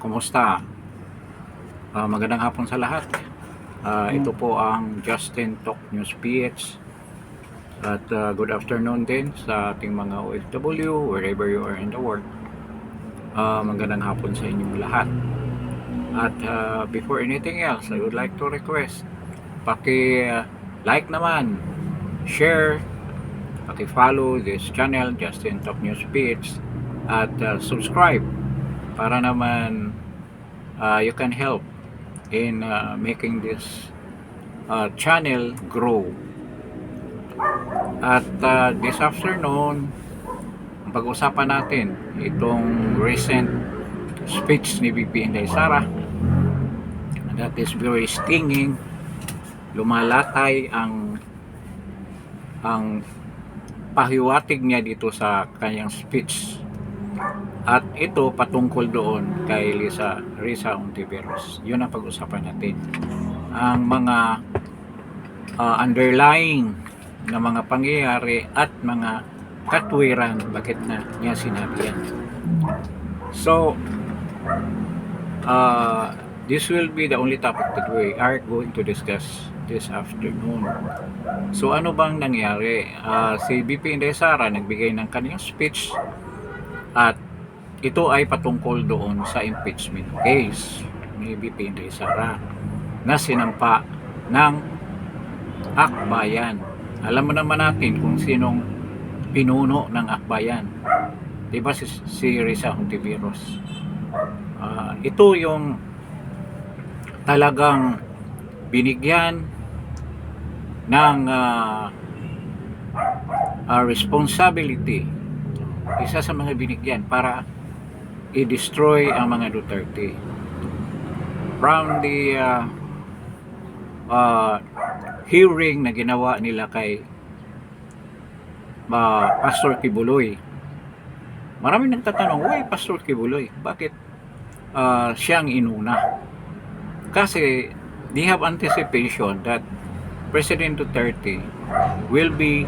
Kumusta? Magandang hapon sa lahat. Ito po ang Justin Talk News PH. At good afternoon din sa ating mga OFW wherever you are in the world. Magandang hapon sa inyong lahat. At before anything else, I would like to request like naman, share, follow this channel Justin Talk News PH, at subscribe para naman you can help in making this channel grow. At this afternoon, pag-usapan natin itong recent speech ni VP Inday Sara that is very stinging. Lumalatay ang pahiwatig niya dito sa kanyang speech, at ito patungkol doon kay Risa Hontiveros. Yun ang pag-usapan natin, ang mga underlying na mga pangyayari at mga katwiran bakit na niya sinabi yan. So this will be the only topic that we are going to discuss this afternoon. So ano bang nangyari? Si VP Inday Sara nagbigay ng kanyang speech, at ito ay patungkol doon sa impeachment case ni VP Inday Sara na sinampa ng Akbayan. Alam mo naman natin kung sinong pinuno ng Akbayan, diba? Si Risa Hontiveros. Ito yung talagang binigyan ng responsibility, isa sa mga binigyan para i-destroy ang mga Duterte. From the hearing na ginawa nila kay Pastor Kibuloy, maraming nagtatanong, why Pastor Kibuloy? Bakit siyang inuna? Kasi they have anticipation that President Duterte will be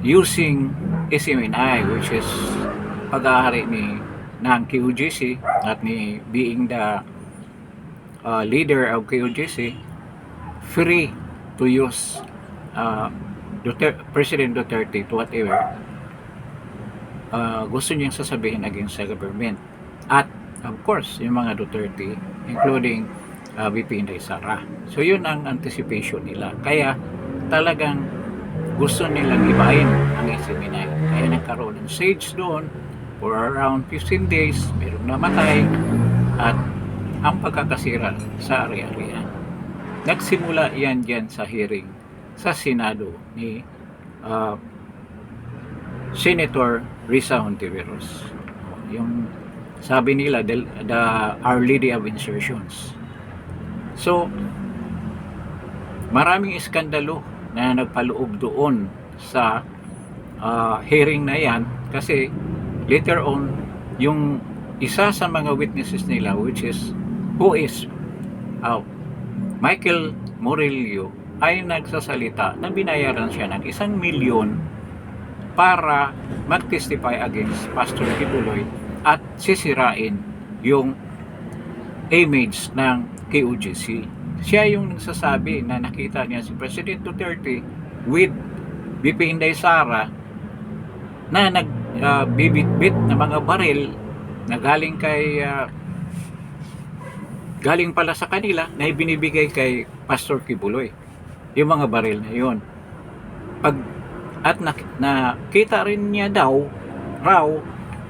using SMNI, which is pag-aari ng QGC, at ni being the leader of QGC, free to use President Duterte to whatever gusto niyang sasabihin against the government. At of course, yung mga Duterte, including VP Inday Sara. So yun ang anticipation nila. Kaya talagang gusto nilang ibahin ang SMNI. Kaya nagkaroon ng siege doon for around 15 days. Merong namatay at ang pagkakasira sa ari-arian. Nagsimula yan dyan sa hearing sa Senado ni Senator Risa Hontiveros. Yung sabi nila, the Our Lady of Insertions. So maraming iskandalo na nagpaloob doon sa hearing na yan, kasi later on yung isa sa mga witnesses nila, who is Michael Murillo, ay nagsasalita na binayaran siya ng 1 milyon para mag-testify against Pastor Kibuloy at sisirain yung image ng KOJC. Siya yung nagsasabi na nakita niya si President Duterte with VP Inday Sara na nagbibitbit na mga baril na galing pala sa kanila, na ibinibigay kay Pastor Kibuloy. Yung mga baril na yun. At nakita rin niya raw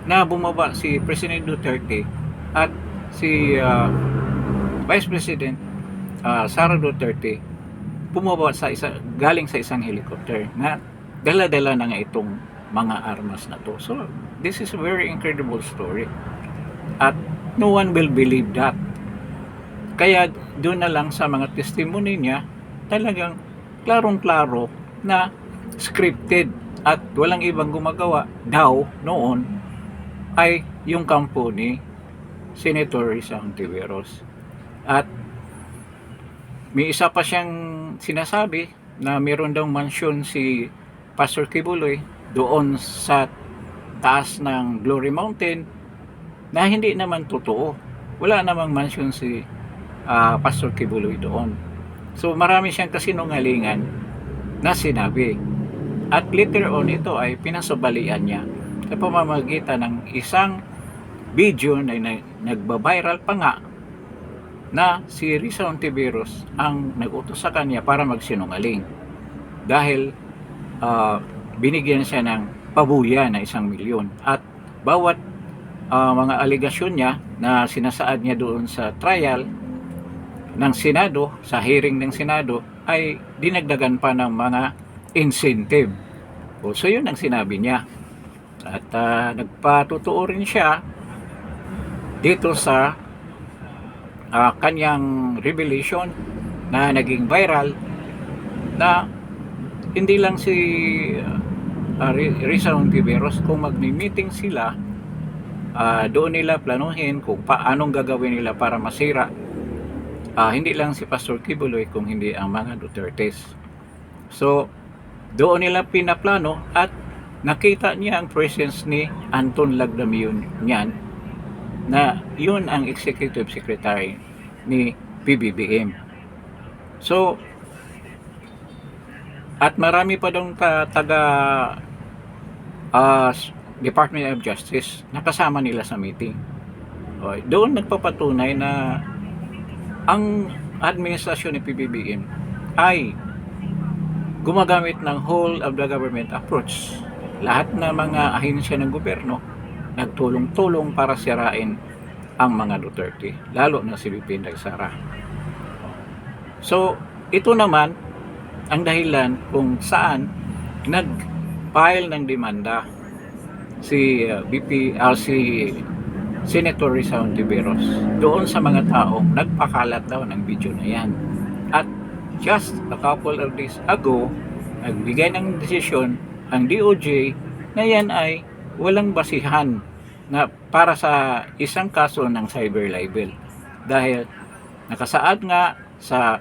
na bumaba si President Duterte at si Vice President Sara Duterte, bumaba galing sa isang helicopter na dala-dala na nga itong mga armas na to. So this is a very incredible story, at no one will believe that. Kaya doon na lang sa mga testimony niya, talagang klarong-klaro na scripted, at walang ibang gumagawa daw noon ay yung kampo ni Senator Risa Hontiveros. At may isa pa siyang sinasabi na meron daw mansion si Pastor Kibuloy doon sa taas ng Glory Mountain, na hindi naman totoo. wala namang mention si Pastor Kibuloy doon. So marami siyang kasinungalingan na sinabi. At later on, ito ay pinasabalian niya sa pamamagitan ng isang video na nagba-viral pa nga na si Risa Hontiveros ang nag-utos sa kanya para magsinungaling dahil binigyan siya ng pabuya na 1 milyon at bawat mga aligasyon niya na sinasaad niya doon sa trial ng Senado, sa hearing ng Senado, ay dinagdagan pa ng mga incentive. So yun ang sinabi niya. At nagpatotoo rin siya dito sa kanyang revelation na naging viral na hindi lang si Risa Hontiveros, kung magmi-meeting sila, doon nila planuhin kung paanong gagawin nila para masira hindi lang si Pastor Kibuloy kung hindi ang mga Dutertes. So doon nila pinaplano at nakita niya ang presence ni Anton Lagdamon niyan na yun ang executive secretary ni PBBM. So at marami pa dong taga Department of Justice na kasama nila sa meeting. Doon nagpapatunay na ang administrasyon ni PBBM ay gumagamit ng whole of the government approach. Lahat ng mga ahensya ng gobyerno nagtulong-tulong para sirain ang mga Duterte, lalo na si VP Inday Sara. So ito naman ang dahilan kung saan nag-file ng demanda si Senator Risa Hontiveros doon sa mga taong nagpakalat daw ng video na yan. At just a couple of days ago, nagbigay ng desisyon ang DOJ na yan ay walang basihan na para sa isang kaso ng cyber libel. Dahil nakasaad nga sa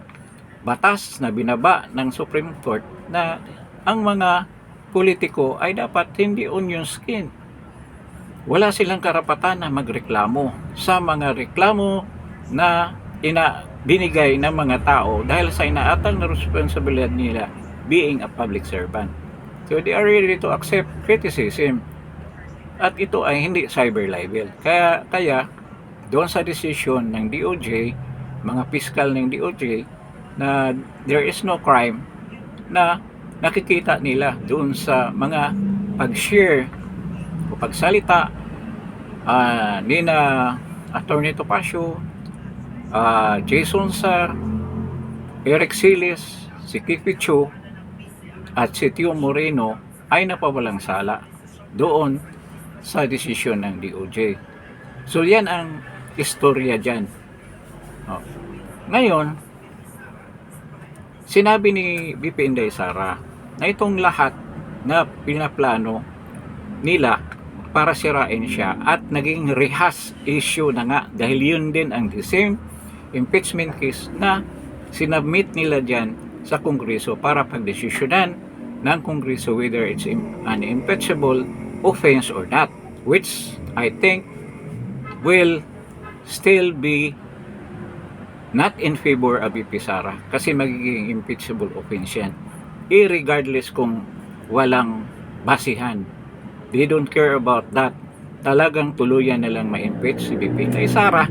batas na binaba ng Supreme Court na ang mga politiko ay dapat hindi onion skin. Wala silang karapatan na magreklamo sa mga reklamo na binigay ng mga tao dahil sa inaatang na responsibilidad nila being a public servant. So they are ready to accept criticism. At ito ay hindi cyber libel. Kaya doon sa decision ng DOJ, mga piskal ng DOJ, na there is no crime, na nakikita nila doon sa mga pag-share o pagsalita ni na Attorney Topacio, Jason Sar, Eric Siles, si Kiki Chu at si Tio Moreno ay napawalang sala doon sa desisyon ng DOJ. So yan ang istorya dyan. Ngayon, sinabi ni VP Inday Sara na itong lahat na pinaplano nila para sirain siya at naging rehash issue na nga dahil yun din ang the same impeachment case na sinubmit nila dyan sa Kongreso para pagdesisyonan ng Kongreso whether it's an impeachable offense or not, which I think will still be not in favor of VP Sara kasi magiging impeachable offense yan irregardless kung walang basihan. They don't care about that. Talagang tuluyan na lang ma-impeach si VP Inday Sara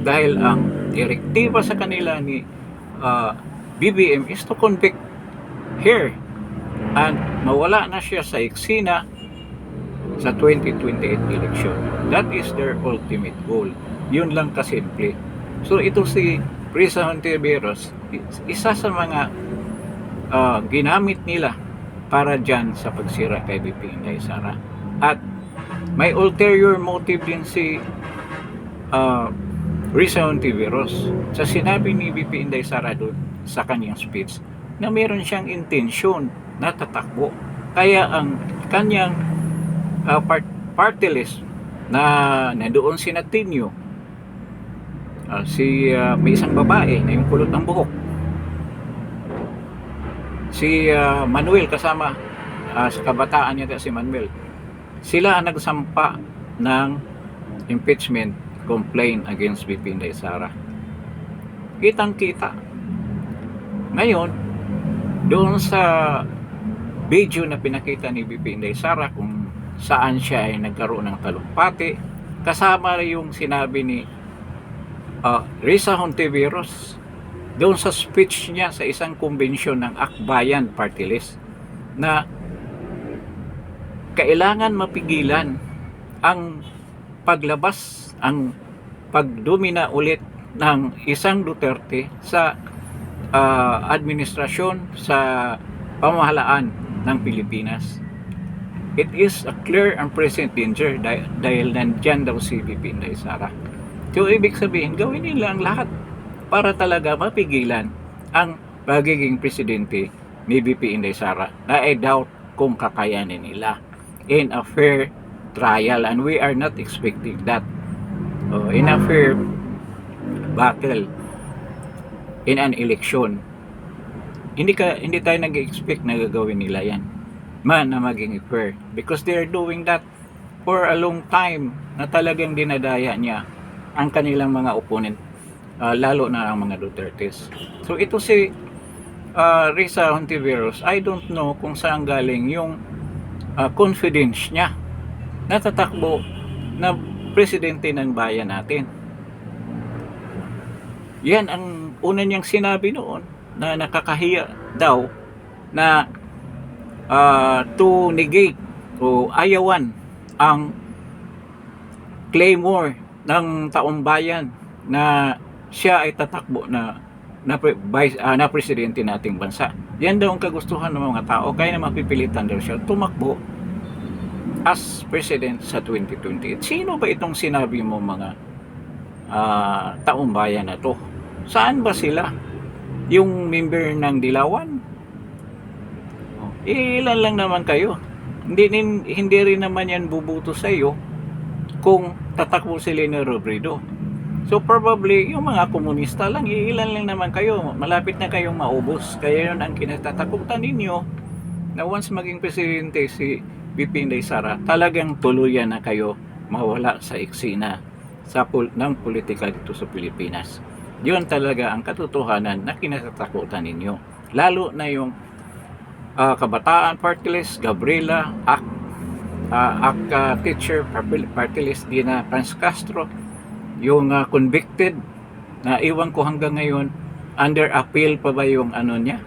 dahil ang direktiba sa kanila ni BBM is to convict her and mawala na siya sa eksena sa 2028 election. That is their ultimate goal. Yun lang kasimple. So ito si Risa Hontiveros, isa sa mga ginamit nila para dyan sa pagsira kay VP Inday Sara. At may ulterior motive din si Risa Hontiveros sa sinabi ni VP Inday Sara doon sa kanyang speech na meron siyang intensyon na tatakbo. Kaya ang kanyang party list na nandoon si Natinio, may isang babae na yung kulot ng buhok, si Manuel kasama sa kabataan niya si Manuel, sila ang nagsampa ng impeachment complaint against VP Inday Sara. Kitang-kita. Ngayon, doon sa video na pinakita ni VP Inday Sara kung saan siya ay nagkaroon ng talumpati, kasama yung sinabi ni Risa Hontiveros doon sa speech niya sa isang konbensyon ng Akbayan Party List na kailangan mapigilan ang paglabas, ang pagdomina ulit ng isang Duterte sa administrasyon, sa pamahalaan ng Pilipinas. It is a clear and present danger dahil nandyan daw si VP Inday Sara. So ibig sabihin, gawin nila ang lahat para talaga mapigilan ang pagiging presidente ni VP Inday Sara na I doubt kung kakayanin nila in a fair trial, and we are not expecting that. In a fair battle in an election, hindi tayo nag-expect na gagawin nila yan na maging fair, because they are doing that for a long time na talagang dinadaya niya ang kanilang mga opponent, lalo na ang mga Dutertes. So ito si Risa Hontiveros, I don't know kung saan galing yung confidence niya na tatakbo na presidente ng bayan natin. Yan ang una niyang sinabi noon, na nakakahiya daw na to negate o ayawan ang claymore ng taong bayan na siya ay tatakbo na presidente nating bansa. Yan daw ang kagustuhan ng mga tao, kaya na mapipilitan daw siya tumakbo as president sa 2028. Sino ba itong sinabi mo mga taong bayan na to? Saan ba sila? Yung member ng Dilawan? Ilan lang naman kayo. Hindi rin naman yan bubuto sa iyo kung tatakbo si Leni Robredo. So probably yung mga komunista lang, ilan lang naman kayo. Malapit na kayong maubos. Kaya yun ang kinatatakutan ninyo na once maging presidente si VP Inday Sara, talagang tuluyan na kayo mawala sa eksena ng politika dito sa Pilipinas. Yun talaga ang katotohanan na kinatatakutan ninyo. Lalo na yung Kabataan Party List, Gabriela, Teacher Party List, Dina Franz Castro, yung convicted na iwan ko hanggang ngayon, under appeal pa ba yung niya,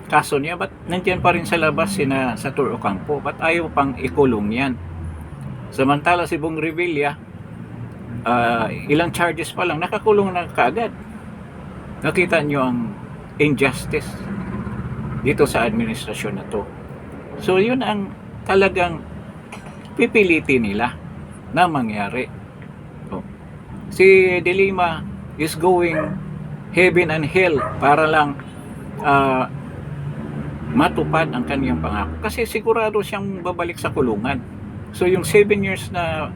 kaso niya, ba't nandiyan pa rin sa labas sa Tour Ocampo, ba't ayaw pang ikulong yan? Samantala si Bong Revilla, ilang charges pa lang, nakakulong na kaagad. Nakita nyo ang injustice dito sa administrasyon na to. So yun ang talagang pipilitin nila na mangyari. Si De Lima is going heaven and hell para lang matupad ang kaniyang pangako. Kasi sigurado siyang babalik sa kulungan. So yung 7 years na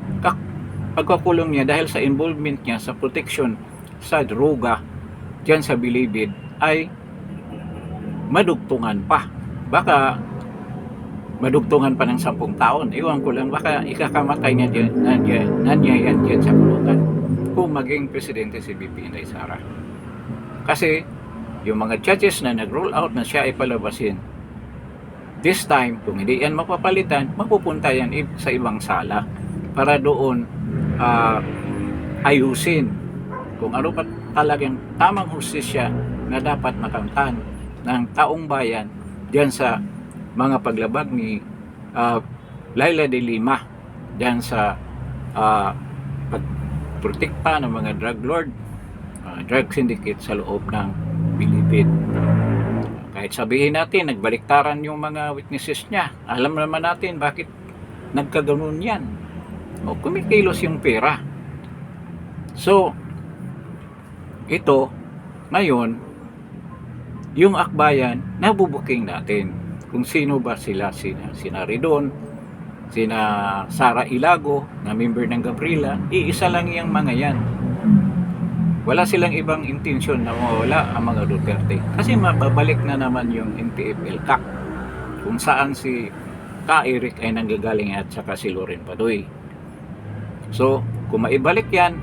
pagkakulong niya dahil sa involvement niya sa protection sa droga dyan sa Bilibid ay madugtungan pa. Baka madugtungan pa ng 10 taon. Iwan ko lang, baka ikakamatay niya yan dyan sa kulungan kung maging presidente si VP Inday Sara. Kasi yung mga judges na nag-roll out na siya ay palabasin, this time, kung hindi yan mapapalitan, mapupunta yan sa ibang sala para doon ayusin kung ano pa talagang tamang hustisya na dapat makamtan ng taong bayan diyan sa mga paglabag ni Leila de Lima, diyan sa pagprotekta ng mga drug lord, drug syndicate sa loob ng Bilibid. Kahit sabihin natin nagbaliktaran yung mga witnesses niya, alam naman natin bakit nagkaganon yan. O kumikilos yung pera. So ito ngayon, yung akbayan, nabubuking natin kung sino ba sila, sina Ridon, sina Sara Ilago, na member ng Gabriela. Iisa lang yung mga yan. Wala silang ibang intensyon na mawala ang mga Duterte. Kasi mababalik na naman yung NTF-ELCAC kung saan si Ka Eric ay nanggagaling at saka si Loren Padoy. So, kung maibalik yan,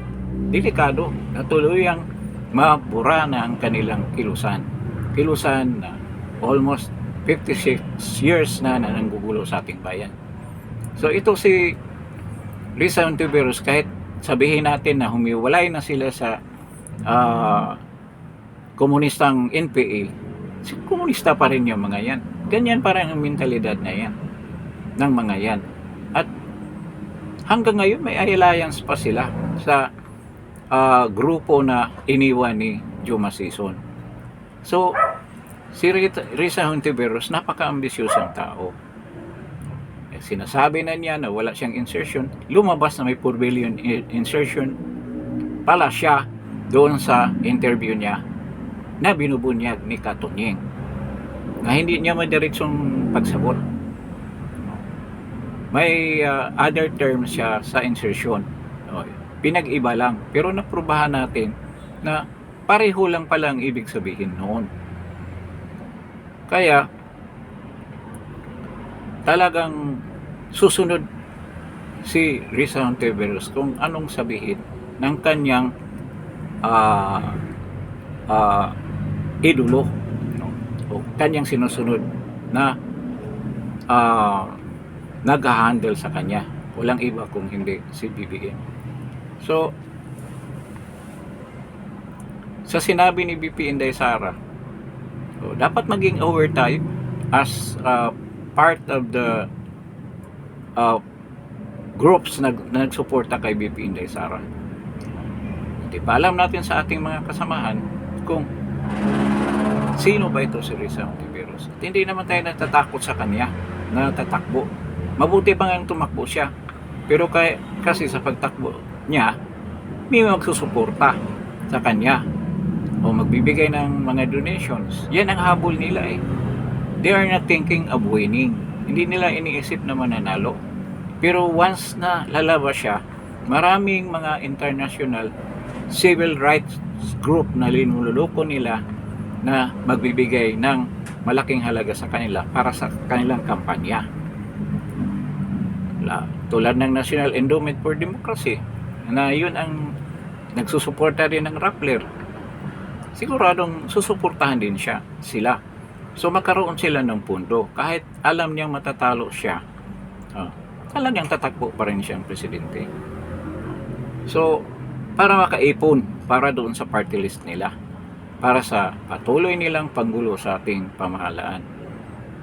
delikado na tuluyang mabura na ang kanilang kilusan na almost 56 years na nanggugulo sa ating bayan. So ito si Risa Hontiveros, kahit sabihin natin na humiwalay na sila sa komunistang NPA, komunista pa rin yung mga yan. Ganyan parang ang mentalidad na yan ng mga yan. At hanggang ngayon may alliance pa sila sa grupo na iniwan ni Juma Sison. So si Risa Hontiveros, napaka-ambisyosong tao. Sinasabi na niya na wala siyang insertion, lumabas na may 4 billion insertion pala siya doon sa interview niya na binubunyag ni Katunying na hindi niya madiretsong pagsabot. May other terms siya sa insertion, pinag-iba lang, pero naprubahan natin na pareho lang pala ang ibig sabihin noon. Kaya talagang susunod si Risa Hontiveros kung anong sabihin ng kanyang idolo, no? O kanyang sinusunod na nag-handle sa kanya. Walang iba kung hindi si BBM. So sa sinabi ni BP Inday Sara, dapat maging aware tayo as part of the groups na nagsuporta kay BP Inday Sara. Hindi pa alam natin sa ating mga kasamahan kung sino ba ito si Risa Hontiveros. At hindi naman tayo natatakot sa kanya na tatakbo. Mabuti pa nga tumakbo siya, pero kasi sa pagtakbo niya may magsusuporta sa kanya o magbibigay ng mga donations. Yan ang habol nila eh. They are not thinking of winning. Hindi nila iniisip na mananalo. Pero once na lalabas siya, maraming mga international civil rights group na linululoko nila na magbibigay ng malaking halaga sa kanila para sa kanilang kampanya. Tulad ng National Endowment for Democracy na yun ang nagsusuporta din ng Rappler. Siguradong susuportahan din sila. So magkaroon sila ng pundo. Kahit alam niyang matatalo siya, talagang tatakbo pa rin siyang presidente. So para makaipon para doon sa party list nila, para sa patuloy nilang panggulo sa ating pamahalaan.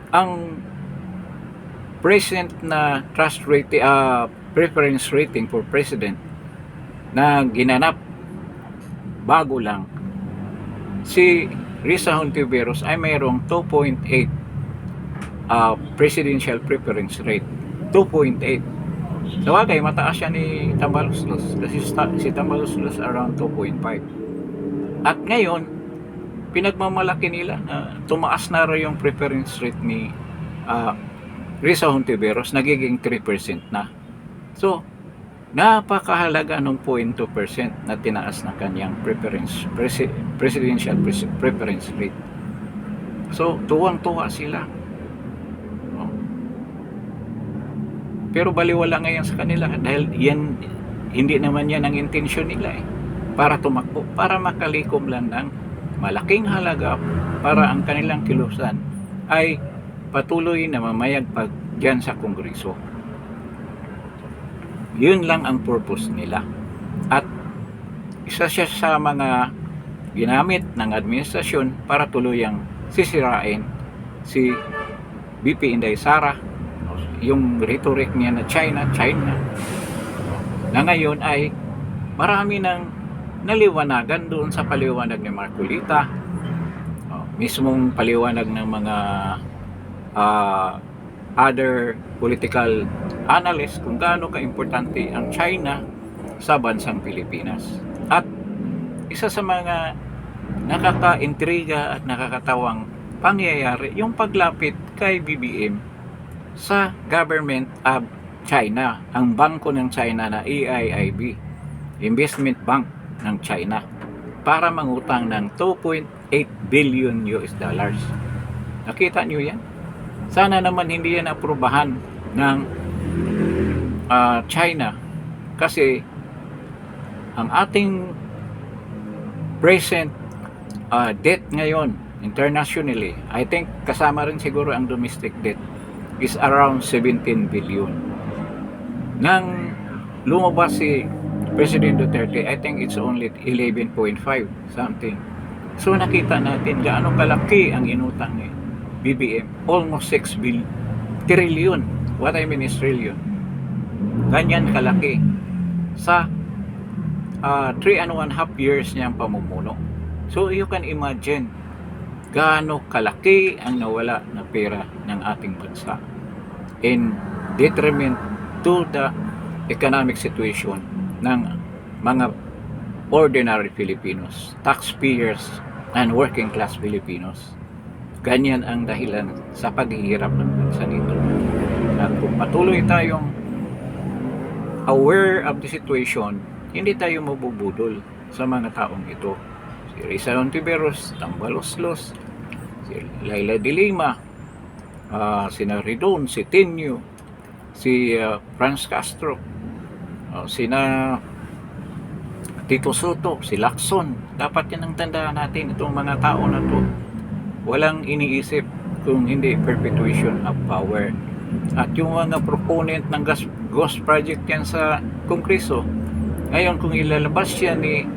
Ang present na trust rating, preference rating for president na ginanap bago lang, si Risa Hontiveros ay mayroong 2.8 presidential preference rate. 2.8. Sabagay, mataas siya ni Tambaluslos. Kasi si Tambaluslos around 2.5. At ngayon, pinagmamalaki nila na tumaas na rin yung preference rate ni Risa Hontiveros, nagiging 3% na. So, napakahalaga ng 0.2% na tinaas na kanyang presidential preference rate. So, tuwang-tuwa sila. Pero baliwala ngayon sa kanila dahil yan, hindi naman yan ang intensyon nila eh. Para tumakbo, para makalikom lang ng malaking halaga para ang kanilang kilusan ay patuloy na mamayagpag dyan sa Kongreso. Yun lang ang purpose nila. At isa siya sa mga ginamit ng administrasyon para tuluyang sisirain si BP Inday Sara. Yung rhetoric niya na China na ngayon ay marami nang naliwanagan doon sa paliwanag ni Marcolita, mismong paliwanag ng mga other political analysts kung gaano ka-importante ang China sa bansang Pilipinas. At isa sa mga nakaka-intriga at nakakatawang pangyayari yung paglapit kay BBM sa government of China, ang bangko ng China na AIIB, Investment Bank ng China, para mangutang ng 2.8 billion US dollars. Nakita nyo yan? Sana naman hindi yan aprubahan ng China, kasi ang ating present debt ngayon internationally, I think kasama rin siguro ang domestic debt, is around 17 billion. Nang lumabas si President Duterte, I think it's only 11.5 something. So nakita natin gaano kalaki ang inutang ni BBM, almost 6 trillion. What I mean is trillion. Ganyan kalaki sa 3.5 years niyang pamumuno. So you can imagine gaano kalaki ang nawala na pera ng ating bansa in detriment to the economic situation ng mga ordinary Filipinos, taxpayers and working class Filipinos. Ganyan ang dahilan sa paghihirap ng bansa nito. At kung patuloy tayong aware of the situation, hindi tayo mabubudol sa mga taong ito. Si Risa Hontiveros, Tambaloslos, si Laila de Lima, si Naridon, si Tenyo, si Franz Castro, sina Tito Soto, si Lacson. Dapat yan ang tandaan natin, itong mga tao na to. Walang iniisip kung hindi perpetuation of power. At yung mga proponent ng ghost project yan sa Kongreso, ngayon kung ilalabas yan ni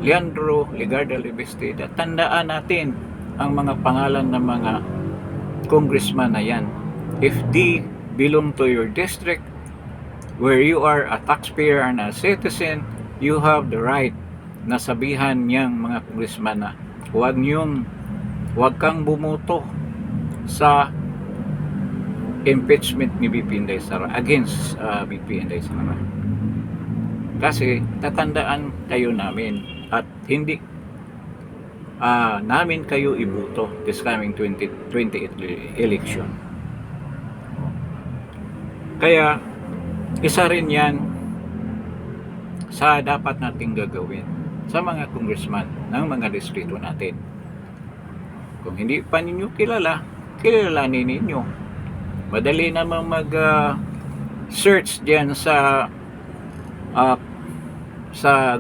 Leandro Legarda Lebestida, tandaan natin ang mga pangalan ng mga congressman na yan. If they belong to your district, where you are a taxpayer and a citizen, you have the right na sabihan niyang mga congressman na huwag kang bumuto sa impeachment ni BP Inday Sara, against BP Inday Sara. Kasi tatandaan kayo namin at hindi namin kayo ibuto this coming 2028 election. Kaya isa rin yan sa dapat nating gagawin sa mga congressman ng mga distrito natin. Kung hindi pa ninyo kilalanin ninyo. Madali naman mag-search diyan sa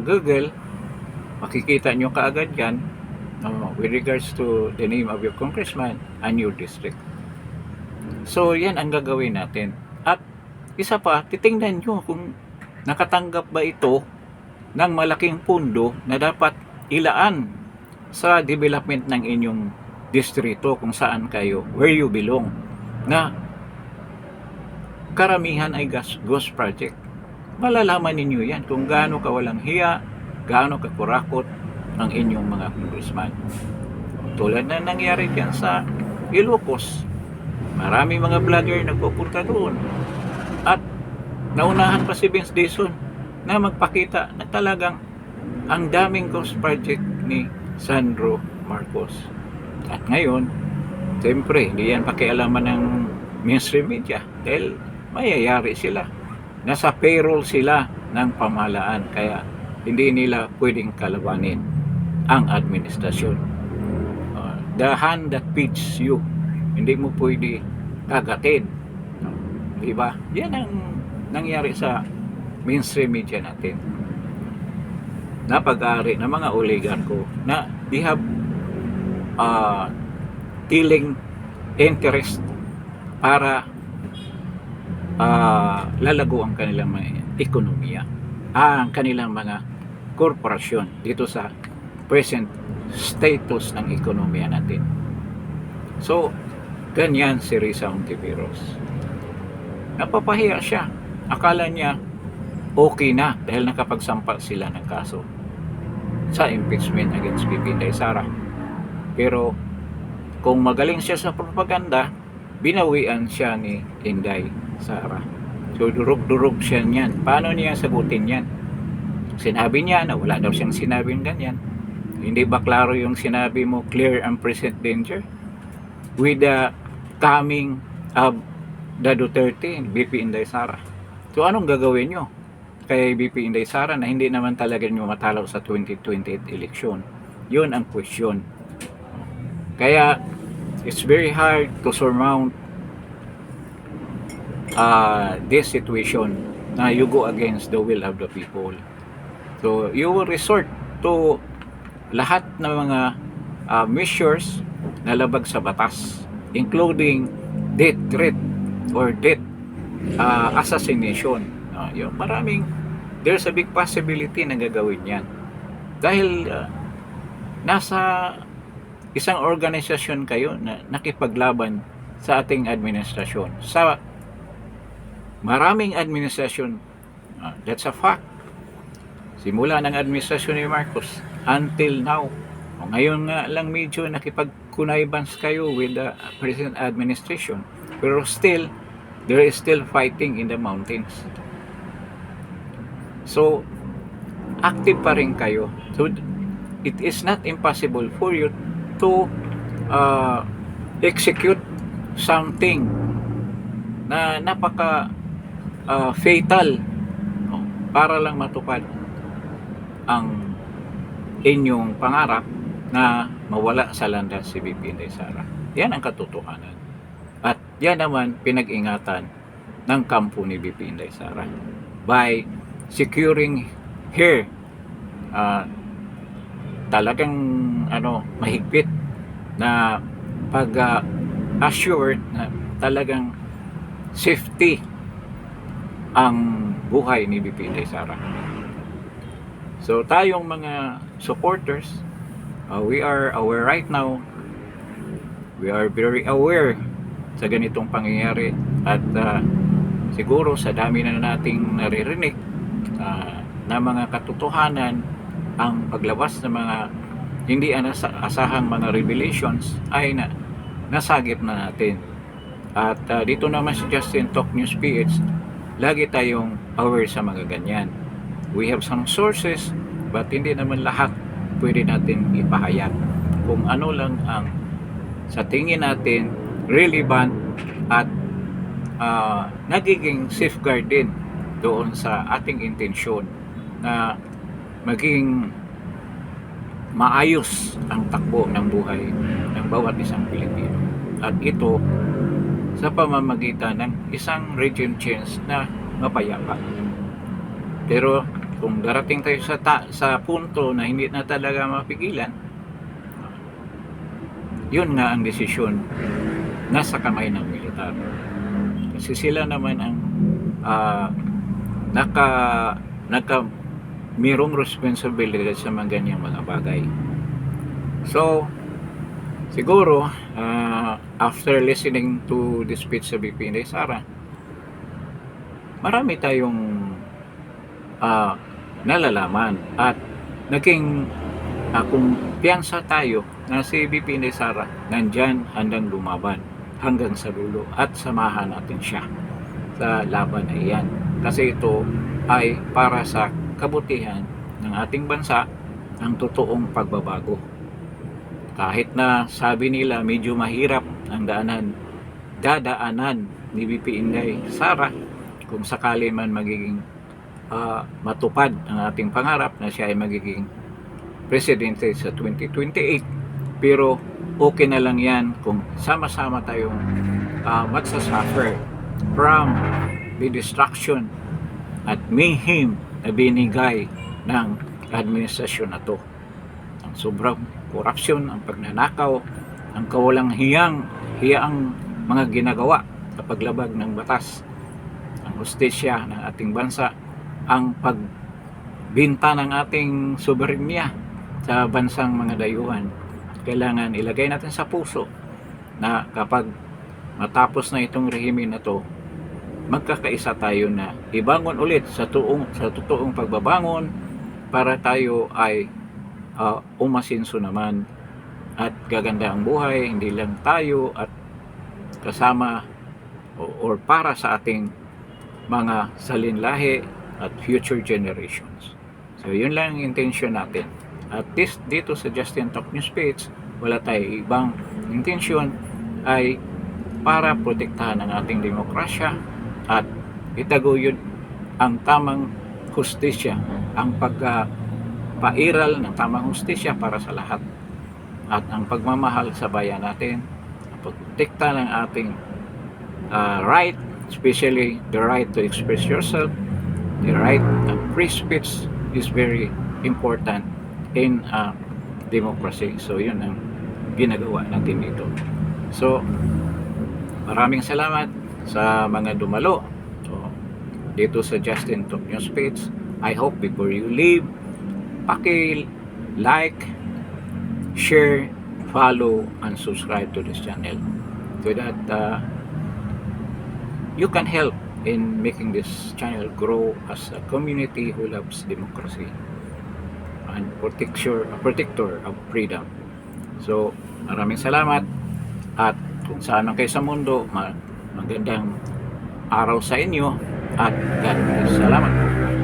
Google, makikita nyo kaagad yan with regards to the name of your congressman and your district. So yan ang gagawin natin. At isa pa, titingnan nyo kung nakatanggap ba ito ng malaking pundo na dapat ilaan sa development ng inyong distrito, kung saan kayo, where you belong, na karamihan ay ghost project. Malalaman ninyo yan kung gaano kawalang hiya, gaano kakurakot ang inyong mga congressman. Tulad na nangyari dyan sa Ilocos, marami mga vlogger nagpupunta doon at naunahan pa si Vince Dizon na magpakita na talagang ang daming ghost project ni Sandro Marcos. At ngayon, siyempre, hindi yan pakialaman ng mainstream media dahil mayayari sila. Nasa payroll sila ng pamahalaan, kaya hindi nila pwedeng kalabanin ang administrasyon. The hand that feeds you, hindi mo pwede kagatin. Diba? Yan ang nangyari sa mainstream media natin. Napag-aari ng mga oligarko na they have dealing interest para lalago ang kanilang mga ekonomiya, ang kanilang mga korporasyon dito sa present status ng ekonomiya natin. So, ganyan si Risa Hontiveros. Napapahiya siya. Akala niya okay na dahil nakapagsampa sila ng kaso sa impeachment against BP Inday Sara. Pero kung magaling siya sa propaganda, binawian siya ni Inday Sara. So durog-durog siya niyan. Paano niya sagutin yan? Sinabi niya na wala daw siyang sinabing ganyan. Hindi ba klaro yung sinabi mo, clear and present danger? With the coming of the Duterte and BP Inday Sara. So anong gagawin nyo kay BP Inday Sara na hindi naman talaga nyo matalo sa 2028 election? Yun ang question. Kaya it's very hard to surmount this situation na you go against the will of the people. So you will resort to lahat ng mga measures na labag sa batas, including death threat or death assassination. Yung there's a big possibility na gagawin yan. Dahil nasa isang organisasyon kayo na nakipaglaban sa ating administrasyon. Sa maraming administrasyon, that's a fact. Simula ng administrasyon ni Marcos until now. Ngayon nga lang medyo nakipag-connivance kayo with the present administration. Pero still, there is still fighting in the mountains. So, active pa rin kayo. So, it is not impossible for you to execute something na napaka fatal para lang matupad ang inyong pangarap na mawala sa landas si VP Inday Sara. Yan ang katotohanan. At yan naman pinag-ingatan ng kampo ni VP Inday Sara by securing her talagang mahigpit na pag-assure na talagang safety ang buhay ni VP Inday Sara. So tayong mga supporters, we are aware right now, we are very aware sa ganitong pangyayari at siguro sa dami na nating naririnig na mga katotohanan, ang paglabas ng mga hindi asahang mga revelations ay nasagip na natin. At dito naman sa Justin Talk News PH, lagi tayong aware sa mga ganyan. We have some sources, but hindi naman lahat pwede natin ipahayag. Kung ano lang ang sa tingin natin relevant at nagiging safeguard din doon sa ating intensyon na maging maayos ang takbo ng buhay ng bawat isang Pilipino. At ito sa pamamagitan ng isang regime change na mapayapa. Pero kung darating tayo sa punto na hindi na talaga mapigilan, yun nga ang desisyon nasa kamay ng militar. Kasi sila naman ang mayroong responsibility sa mga ganyang mga bagay. So siguro after listening to the speech sa VP Inday Sara, marami tayong nalalaman at naging kumpiyansa tayo na si VP Inday Sara nandyan handang lumaban hanggang sa dulo at samahan natin siya sa laban na iyan. Kasi ito ay para sa kabutihan ng ating bansa, ang totoong pagbabago. Kahit na sabi nila medyo mahirap ang dadaanan ni VP Inday Sara kung sakali man magiging matupad ang ating pangarap na siya ay magiging presidente sa 2028, pero okay na lang yan kung sama-sama tayong magsasuffer from the destruction at mayhem na binigay ng administrasyon na to. Ang sobrang korupsyon, ang pagnanakaw, ang kawalang hiyaang mga ginagawa sa paglabag ng batas, ang hustisya ng ating bansa, ang pagbinta ng ating soberenya sa bansang mga dayuhan. Kailangan ilagay natin sa puso na kapag matapos na itong rehimen na to, magkakaisa tayo na ibangon ulit sa totoong pagbabangon para tayo ay umasinso naman at gaganda ang buhay, hindi lang tayo at kasama or para sa ating mga salinlahi at future generations. So yun lang ang intention natin. At dito sa Justin Talk News page, wala tayong ibang intensyon, ay para protektahan ang ating demokrasya at itaguyod ang tamang hustisya, ang pagpairal ng tamang hustisya para sa lahat, at ang pagmamahal sa bayan natin, ang pagprotekta ng ating right, especially the right to express yourself, the right of free speech, is very important in democracy. So yun ang ginagawa natin dito. So maraming salamat sa mga dumalo. So, dito sa Justin Talk News page. I hope before you leave, like, share, follow, and subscribe to this channel so that you can help in making this channel grow as a community who loves democracy and protector of freedom. So maraming salamat, at kung saan man kayo sa mundo, magandang araw sa inyo, at God bless. Salamat po.